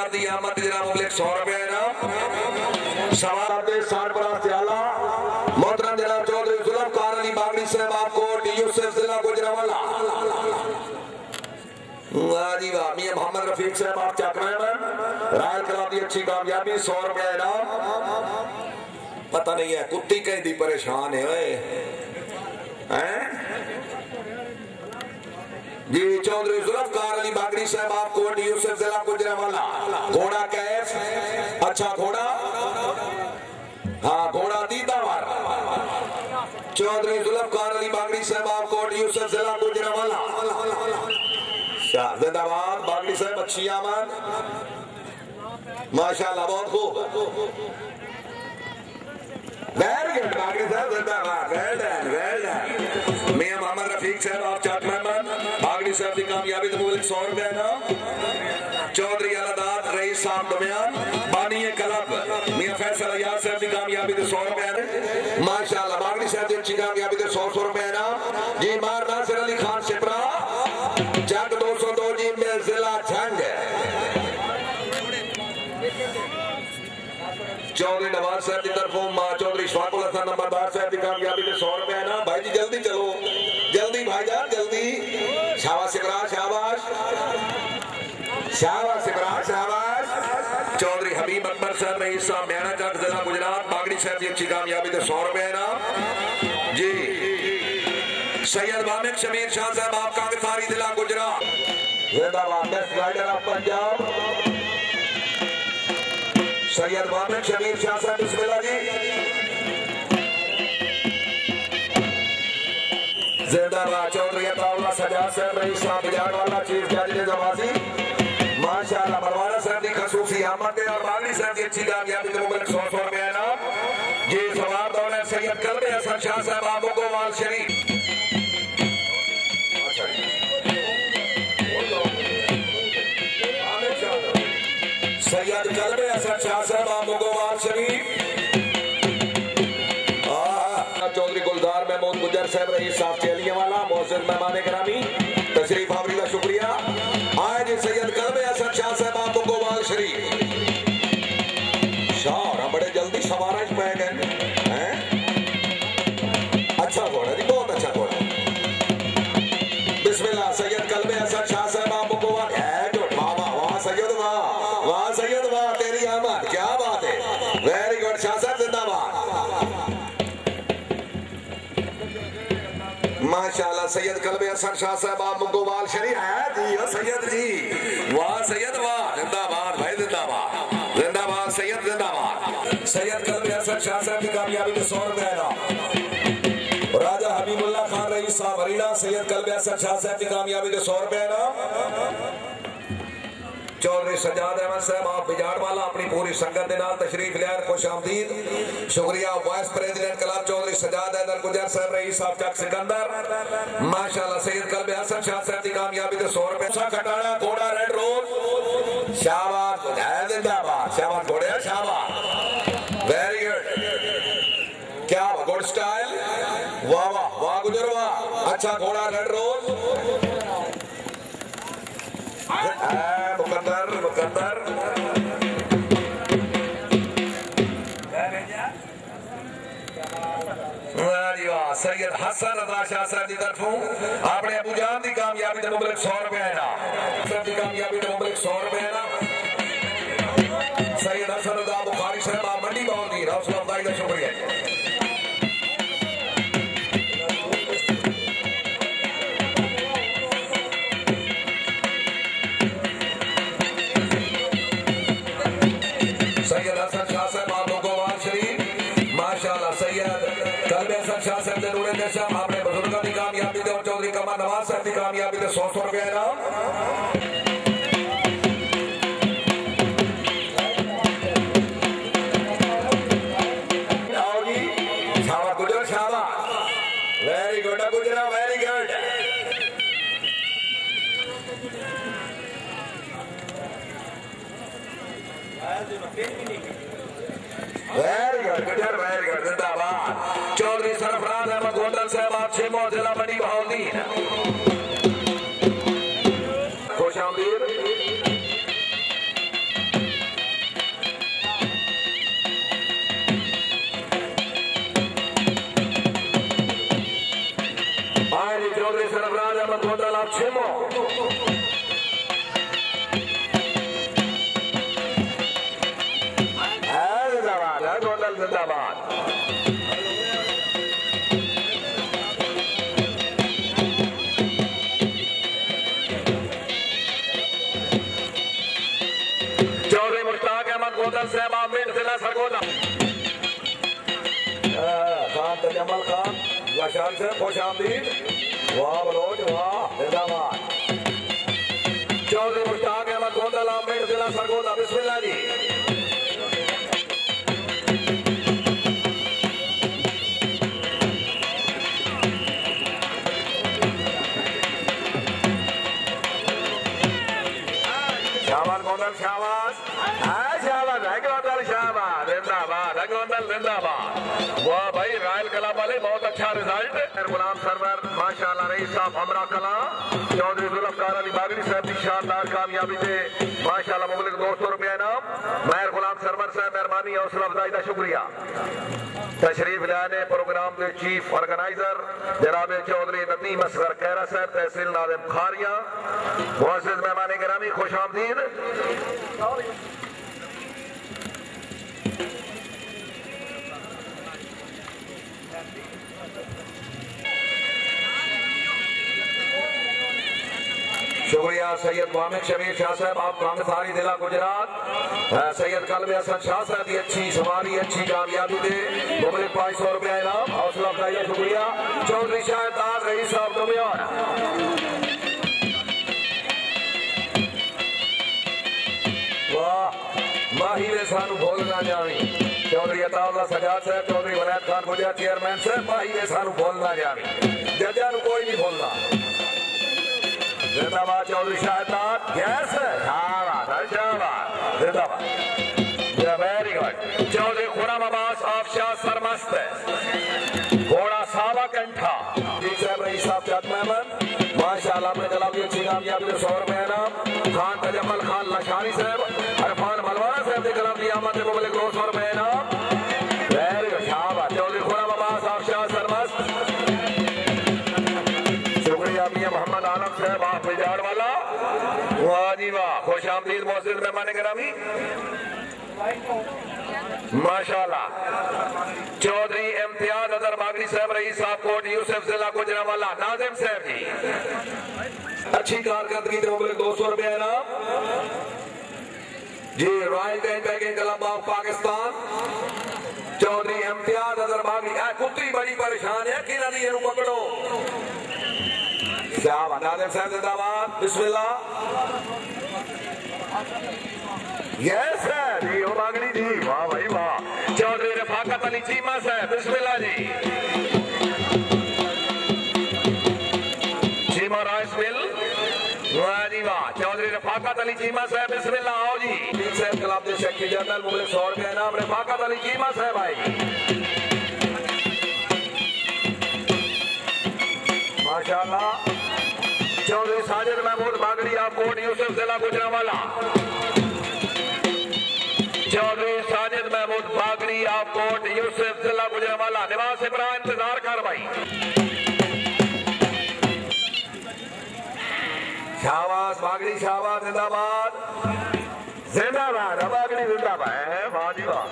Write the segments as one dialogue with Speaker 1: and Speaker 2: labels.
Speaker 1: सरकार दी आमद जनाब मुबलिक 100 रुपए है ना सवाल दे सरबराह आला मोहतरम जनाब चौधरी जुल्फकार अली बागड़ी साहब आपको यूसुफ जिला गुजरांवाला वाह जी वाह मियां मोहम्मद रफीक साहब आप चक रहे हैं रायल क्लब की अच्छी कामयाबी 100 रुपए है ना पता नहीं है कुत्ती कहती परेशान है ओए हैं जी चौधरी जुल्फकार अली बागड़ी साहब आपको यूसुफ जिला गुजरांवाला घोड़ा कैफ अच्छा घोड़ा हाँ घोड़ा दीदावर चौधरी जुल्फकार अली बागड़ी साहब आपको यूसुफ जिला गुजरांवाला जिंदाबाद बागड़ी साहब अच्छी आमद माशाल्लाह बहुत खूब वेरी गुड बागड़ी साहब जिंदाबाद वेल डन वेल डन मियां मोहम्मद रफीक साहब आप चाट मेहमान बागड़ी साहब की कामयाबी तो मुबलिक 100 रुपए ना चौधरी अलादाद रईस साहब दरमियान बानी क्लब मियां फैसल अयाज साहब की कामयाबी तो 100 रुपए है माशाल्लाह बागड़ी साहब की अच्छी कामयाबी तो 100 रुपए ना जी मार नासिर अली खान शिपरा जग 202 जी में जिला झंड चौधरी नवाज साहब की तरफों मां चौधरी शवाकुल हसन नंबरदार साहब की कामयाबी के 100 रुपए है ना भाई जी जल्दी चलो जल्दी भाईजान जल्दी शाबाश इकरार शाबाश शाबाश इकरार शाबाश चौधरी हबीब अकबर साहब रईस साहब म्याना चक जिला गुजरात बागड़ी साहब की अच्छी कामयाबी के 100 रुपए है ना जी सैयद वामिक शमीर शाह साहब आपका किसारी जिला गुजरात जिंदाबाद best rider of Punjab Syed Wamiq Shamir Shah साहब बिस्मिल्लाह जी जिंदाबाद चौधरी अताउल्लाह सजाद साहब रईस साहब बिजाड़वाला चीफ जज नवाजी माशाल्लाह बरवाना साहब की खसूसी आमद है और बागड़ी साहब की अच्छी कामयाबी के मुबलिक 100 रुपए है ना जी सवार दौर है सैयद कल्बे हसन शाह साहब आबू गोवाल शरीफ सैयद कल्बे हसन शाह साहब आबूगोवाल शरीफ चौधरी गुलजार महमूद गुजर साहब रईस साहब चेलियावाला मोहसिन मेहमान गिरामी तशरीफ आवरी का शुक्रिया आज सैयद कल्बे हसन शाह साहब आबूगोवाल शरीफ शाह बड़े जल्दी सवार पै गए हैं अच्छा घोड़ा जी बहुत अच्छा घोड़ा बिस्मिल्लाह सैयद कल्बे हसन शाह साहब आबूगोवाल तेरी आमद क्या बात है वेरी गुड शाह साहब जिंदाबाद माशाल्लाह सैयद कल्बे हसन शाह साहब आप मुगोवाल शरीफ है जी ओ सैयद जी वाह सैयद वाह जिंदाबाद भाई जिंदाबाद जिंदाबाद सैयद जिंदाबाद सैयद कल्बे हसन शाह साहब की कामयाबी में 100 रुपए है राजा हबीबुल्लाह खान रईस साहब हरियाणा सैयद कल्बे हसन शाह साहब की कामयाबी में 100 रुपए है चौधरी सजाद अहमद साहब आप बिजाड़वाला अपनी पूरी संगत के नाल तशरीफ लिया खुश आमदीद शुक्रिया vice president club Chaudhry Sajjad Ahmad Gujjar साहब रईस साहब चक सिकंदर माशाल्लाह सैयद कल्बे हसन शाह साहब की कामयाबी तो 100 रुपए खटाना घोड़ा रेड रोज शाबाश जिंदाबाद शाबाश घोड़े शाबाश वेरी गुड क्या गुड स्टाइल वाह वाह वाह गुजर वाह अच्छा घोड़ा रेड रोज मुकद्दर मुकद्दर सैयद हसन रजा शाह साहब की तरफों अपने अबू जान की कामयाबी के मुबलिक 100 रुपए है ना कामयाबी के मुबलिक 100 रुपए है ना सैयद हसन रजा बुखारी साहब मंडी बाउल की हौसला अफजाई का शुक्रिया सैयद हसन शाह साहब आबूगोवाल शरीफ माशाल्लाह सैयद कल्बे हसन शाह साहब ने नूरे नशा अपने बुजुर्गों की कामयाबी दे चौधरी कमर नवाज साहब की कामयाबी दे 100 रुपए है ना आओ जी शाबाश गुजर शाबाश वेरी गुड गुजरा वेरी गुड वेरी गुड जिंदाबाद चौधरी सरफराज अहमद गोंडल साहब आप छेमो जिला मंडी बहाउद्दीन खुश आमदीद जिंदाबाद। चौधरी मुश्ताक अहमद गोदल साहब आमिर जिला सरगोदा। खान तजमल खान लशान से खुश आमदीद। वाह बलोच वाह जिंदाबाद। चौधरी मुश्ताक अहमद गोदल आमिर जिला सरगोदा। बिस्मिल्लाह जी। शाबाश गोदल शाबाश। शाबाश गोदल शाबाश जिंदाबाद। गोदल जिंदाबाद। वाह भाई रायल कला वाले बहुत अच्छा रिजल्ट। गुलाम सरवर माशाल्लाह रईस साहब हमरा कला। चौधरी जुल्फकार अली बागड़ी साहब की शानदार कामयाबी से माशाल्लाह मुबलिक 200 रुपया इनाम। मेहर गुलाम सरवर साहब मेहरबानी हौसला अफजाई का शुक्रिया। तशरीफ लाने प्रोग्राम के चीफ ऑर्गेनाइजर जनाब चौधरी नदीम असगर कैरा साहब तहसील नाजिम खारिया। मुअज़्ज़िज़ मेहमान गिरामी खुश आमदीद। शुक्रिया सैयद मोहम्मद शमीर शाह साहब आप कामसारी जिला गुजरात। सैयद कल्ब हसन शाह साहब की अच्छी सवारी अच्छी कामयाबी दे मुबलिक 500 रुपया इनाम हौसला अफजाई का शुक्रिया। चौधरी शाहदार रईस साहब दुमियार। वाह माही ने सानू बोलना जावी। चौधरी अताउल्लाह सजाद साहब चौधरी वलायत खान गुजरात चेयरमैन साहब माही ने सानू बोलना जावी। जजा कोई नहीं बोलना। जिंदाबाद चौधरी शाहदार। यस शाबाश शाबाश जिंदाबाद। Very good. चौधरी खुरम अब्बास आफशाह सरमस्त घोड़ा सावा कंठा साहब रईस साहब चक मेहमान माशाल्लाह अपने कलामी अच्छी कामयाबी 100 रुपया इनाम। खान तजमल खान लशानी साहब अरफान मलवाना साहब के कलामी आमद मुबलिक 200 रुपया इनाम। वेरी गुड शाबाश। चौधरी खुरम अब्बास आफशाह सरमस्त। शुक्रिया मियां मोहम्मद आलम साहब आप बिजार वाला। वाह जी वाह खुश आमदीद मुअज़्ज़िज़ मेहमान गिरामी माशाल्लाह। चौधरी इम्तियाज अजहर बागड़ी साहब रईस साहब कोट यूसुफ जिला गुजरांवाला। नाजिम साहब जी अच्छी कारकर्दगी के मुबलिक 200 रुपया इनाम जी। Royal ten packing club of Pakistan Chaudhry Imtiaz Azhar Bagri. कुत्ती बड़ी परेशान है कि नहीं पकड़ो। नाजिम साहब जिंदाबाद। बिस्मिल्लाह। यस सर जी हो बागड़ी जी वाह भाई वाह। चौधरी रफाकत अली चीमा साहब बिस्मिल्लाह जी। चीमा राइस मिल वाह जी वाह। चौधरी रफाकत अली चीमा साहब बिस्मिल्लाह आओ जी। साहब क्लब के सेक्रेटरी जनरल मुबलिक 100 रुपया इनाम रफाकत अली चीमा साहब आई माशाल्लाह। चौधरी साजिद महमूद बागड़ी आप कोट यूसुफ जिला गुजरांवाला। चौधरी साजिद महमूद बागड़ी आप कोट यूसुफ जिला गुजरांवाला। निवास इब्राहिम इंतजार कर भाई। शाबाश बागड़ी शाबाश जिंदाबाद जिंदाबाद। बागड़ी जिंदाबाद वाह जी वाह।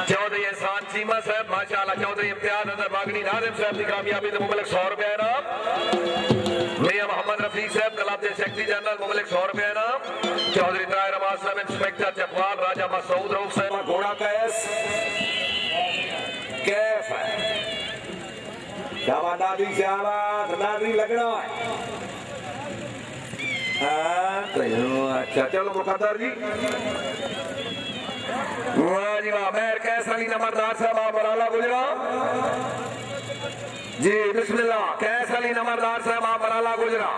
Speaker 1: चौधरी एहसान चीमा साहब माशाल्लाह। चौधरी इम्तियाज अजहर बागड़ी नाजिम साहब की कामयाबी से मुबलिक 100 रुपया इनाम। मियां मोहम्मद रफीक साहब क्लब के सेक्रेटरी जनरल मुबलिक 100 रुपया इनाम। चौधरी ताहिर अब्बास साहब इंस्पेक्टर चकवाल राजा मसूद रऊफ साहब घोड़ा कैस कैफ है। शाबाश नादी शाबाश नादी लगना है। अच्छा चलो मुकद्दर जी वाह जी वाह। मेहर कैस अली नंबरदार साहब आप बराला गुजरा जी। बिस्मिल्लाह कैस अली नंबरदार साहब आप बराला गुजरा।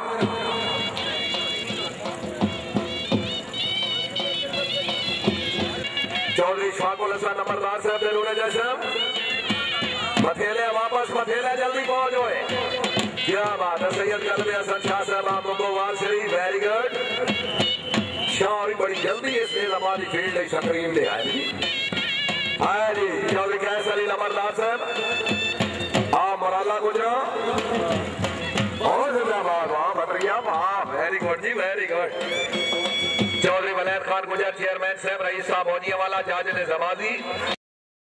Speaker 1: चौधरी शाकुल हसन नंबरदार साहब दिंगा जश्न। मथेले वापस मथेले जल्दी पहुंच होए। क्या बात है। सैयद कल्ब हसन शाह साहब आप मुगोवाल शरीफ वेरी गुड। शाह भी बड़ी जल्दी इसलिए हमारी फील्ड सक्रीम ले आए जी। चौधरी कैस अली नंबरदार साहब आप मराला गुजरा और जिंदाबाद वाह बदरिया वाह वेरी गुड जी वेरी गुड। चौधरी वलायत खान गुजर चेयरमैन साहब रईस साहब होनिया वाला जाजिल जमादी।